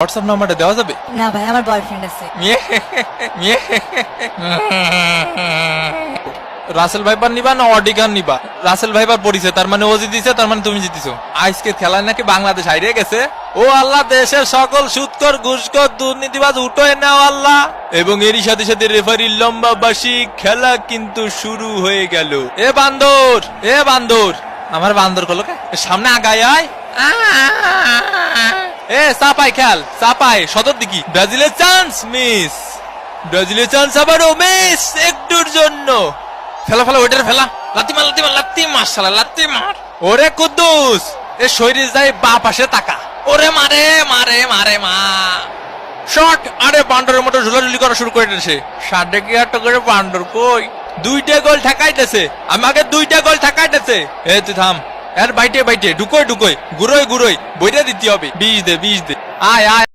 WhatsApp নাম্বারটা দেওয়া যাবে? না ভাই, আমার বয়ফ্রেন্ড আছে। রাসেল ভাইপার নিবা না অডিগান নিবা? রাসেল ভাইপার পড়িছে, তার মানে ও জিতিছে, তার মানে তুমি জিতিছো। আজকে খেলায় নাকি বাংলাদেশ হারিয়ে গেছে। ও আল্লাহ, দেশের সকল সুদখোর ঘুষখোর দুর্নীতিবাজ উঠোয় নাও আল্লাহ। এবং এরই সাথে সাথে রেফারির লম্বা বাঁশি, খেলা কিন্তু শুরু হয়ে গেল। এ বান্দর, এ বান্দর, আমার বান্দর কল সামনে আগায় আয়। এ চাপাই খেল, চাপাই সদর দিকি। ব্রাজিলের চান্স মিস, ব্রাজিলের চান্স আবারও মিস একটুর জন্য। ফেলা ফেলা ওইটার ফেলা, লাত্তি মার লাত্তি মার লাত্তি মার শালা লাত্তি মার। ওরে কুদ্দুস, এ শরীর যায় বা পাশে তাকা। ওরে মারে মারে মারে মা শট। আরে বান্ডরের মতো ঝুলাঝুলি করা শুরু করে দিয়েছে। 8.5 করে বান্ডর কই? 2টা গোল ঠেকাইতেছে, আমাকে 2টা গোল ঠেকাইতেছে। এ তুই থাম, এর বাইটে বাইটে ঢুকোই ঢুকোই, গুড়োই গুড়োই বইটা দিতে হবে। 20 দে 20 দে, আয় আয়।